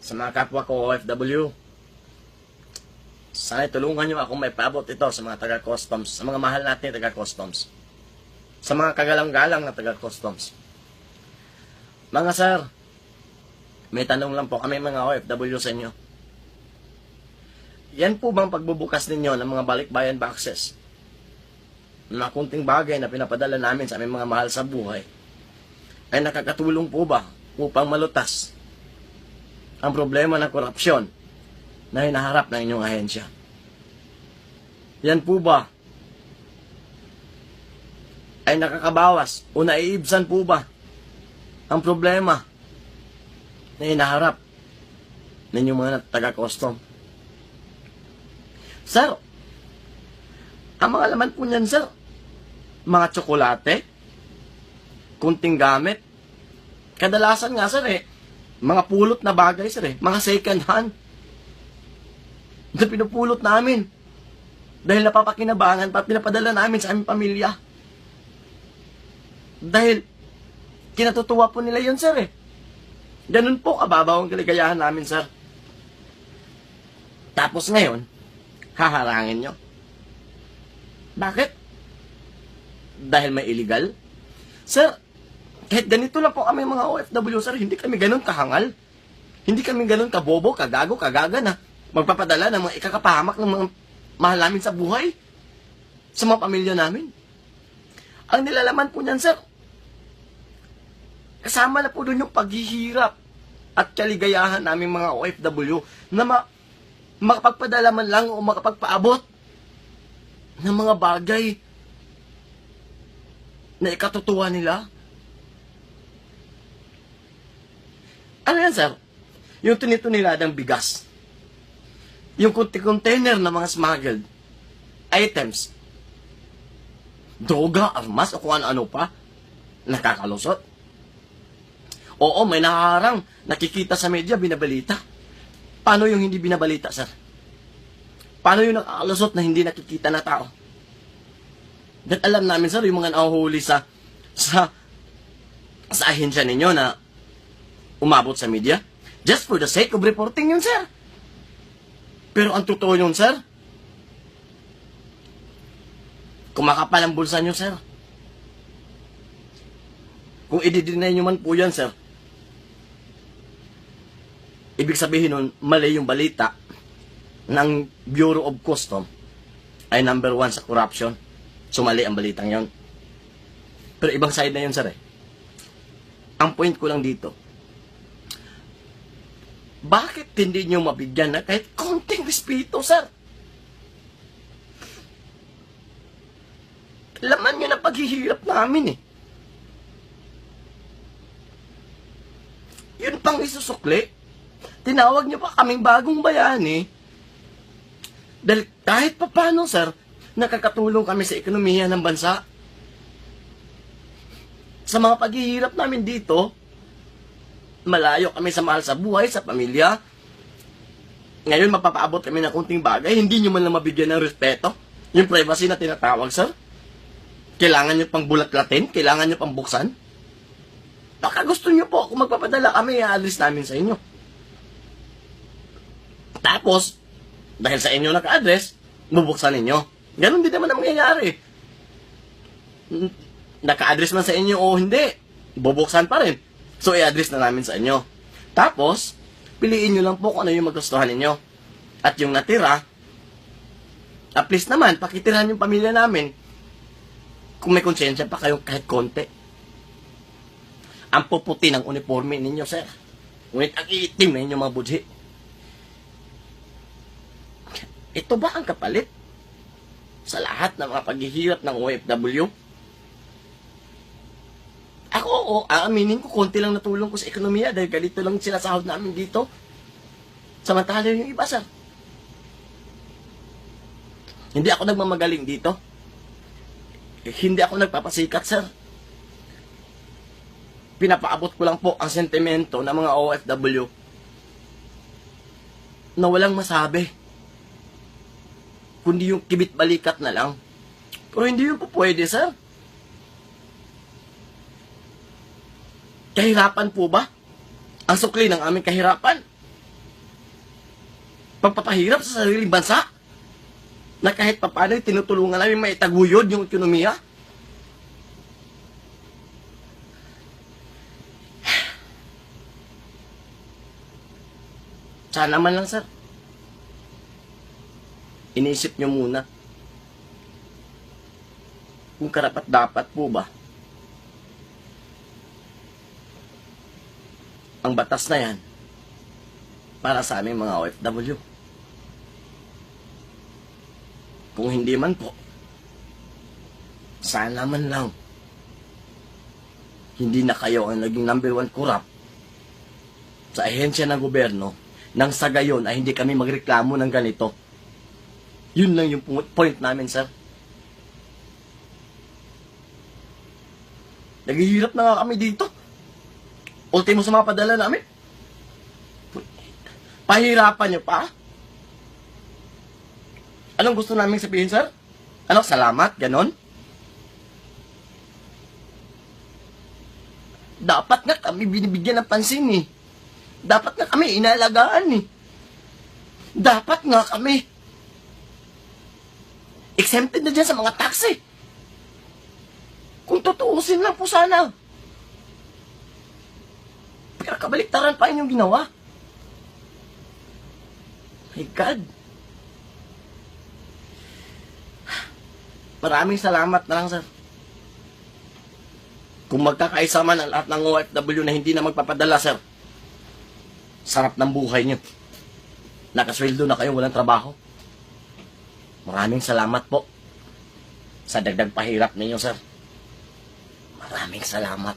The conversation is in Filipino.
Sa mga kapwa ko OFW, sana tulungan nyo ako may paabot ito sa mga taga-customs, sa mga mahal natin taga-customs, sa mga kagalang-galang na taga-customs. Mga sir, may tanong lang po kami mga OFW sa inyo. Yan po bang pagbubukas ninyo ng mga balikbayan boxes na kunting bagay na pinapadala namin sa aming mga mahal sa buhay ay nakakatulong po ba upang malutas ang problema ng korupsyon na hinaharap ng inyong ahensya? Yan po ba ay nakakabawas o naiibsan po ba ang problema na hinaharap ng inyong mga taga-custom? Sir, ang mga laman po niyan, sir, mga tsokolate, kunting gamit, kadalasan nga, sir, mga pulot na bagay, sir, mga second hand, na pinupulot namin, dahil napapakinabangan pa, pinapadala namin sa aming pamilya. Dahil, kinatutuwa po nila yun, sir, Ganun po kababaw ang kaligayahan namin, sir. Tapos ngayon, haharangin nyo. Bakit? Dahil may illegal? Sir, kahit ganito lang po kami mga OFW, sir, hindi kami ganun kahangal. Hindi kami ganun kabobo, kagago, kagaga na magpapadala ng mga ikakapahamak ng mga mahal namin sa buhay. Sa mga pamilya namin. Ang nilalaman po niyan, sir, kasama na po doon yung paghihirap at kaligayahan namin mga OFW na makapagpadala man lang o makapagpaabot ng mga bagay na ikatutuwa nila. Ano yan, sir? Yung tinituniladang bigas. Yung container na mga smuggled items. Droga, armas, o kung ano-ano pa. Nakakalusot. Oo, may nakaharang. Nakikita sa media, binabalita. Paano yung hindi binabalita, sir? Paano yung nakakalusot na hindi nakikita na tao? Dahil alam namin, sir, yung mga nahuhuli sa ahensya ninyo na umabot sa media, just for the sake of reporting yun, sir. Pero ang totoo yun, sir, kumakapal ang bulsa nyo, sir. Kung i-deny nyo man po yan, sir, ibig sabihin nun, mali yung balita ng Bureau of Custom ay number 1 sa corruption. So, mali ang balitang yon. Pero ibang side na yun, sir, Ang point ko lang dito, bakit hindi nyo mabigyan na kahit konting respeto, sir? Laman nyo na paghihirap namin, Yun pang isusukli. Tinawag nyo pa kaming bagong bayani. Dahil kahit pa paano, sir, nakakatulong kami sa ekonomiya ng bansa. Sa mga paghihirap namin dito, malayo kami sa mahal sa buhay, sa pamilya. Ngayon, mapapaabot kami ng kunting bagay, hindi nyo man lang mabigyan ng respeto. Yung privacy na tinatawag, sir. Kailangan nyo pang bulat-latin? Kailangan nyo pang buksan? Baka gusto nyo po, kung magpapadala kami, i-address namin sa inyo. Tapos, dahil sa inyo naka-address, bubuksan ninyo. Ganon din naman ang mangyayari. Naka-address man sa inyo o hindi, bubuksan pa rin. So, i-address na namin sa inyo. Tapos, piliin nyo lang po kung ano yung magustuhan ninyo. At yung natira, at least naman, pakitirahan yung pamilya namin. Kung may konsensya pa kayong kahit konti. Ang puputi ng uniforme ninyo, sir. Ngunit ang itim na inyong mga budhi. Ito ba ang kapalit sa lahat ng mga paghihirap ng OFW? Ako, aaminin ko, konti lang natulong ko sa ekonomiya dahil ganito lang sila sahod namin dito. Samantala yung iba, sir. Hindi ako nagmamagaling dito. Hindi ako nagpapasikat, sir. Pinapaabot ko lang po ang sentimento ng mga OFW na walang masabi. Kundi yung kibit-balikat na lang. Pero hindi yun po pwede, sir. Kahirapan po ba? Ang sukli ng aming kahirapan. pagpapahirap sa sariling bansa na kahit papaano tinutulungan namin maitaguyod yung ekonomiya. Sana man lang, sir. Inisip nyo muna kung karapat-dapat po ba ang batas na yan para sa aming mga OFW. Kung hindi man po, sana man lang hindi na kayo ang naging number 1 corrupt sa ahensya ng gobyerno nang sa gayon ay hindi kami magreklamo ng ganito. Yun lang yung point namin, sir. Naghihirap na nga kami dito. Ultimo sa mga padala namin. Pahirapan niyo pa? Anong gusto namin sabihin, sir? Ano, salamat? Ganon? Dapat nga kami binibigyan ng pansin eh. Dapat nga kami inaalagaan eh. Dapat nga kami exempted na dyan sa mga taxi. Kung tutuusin lang po sana. Pero kabaliktaran pa inyong ginawa. My God. Maraming salamat na lang, sir. Kung magkakaisa man ang lahat ng OFW na hindi na magpapadala, sir, sarap ng buhay niyo. Nakasweldo na kayo, walang trabaho. Maraming salamat po sa dagdag pahirap ninyo, sir. Maraming salamat.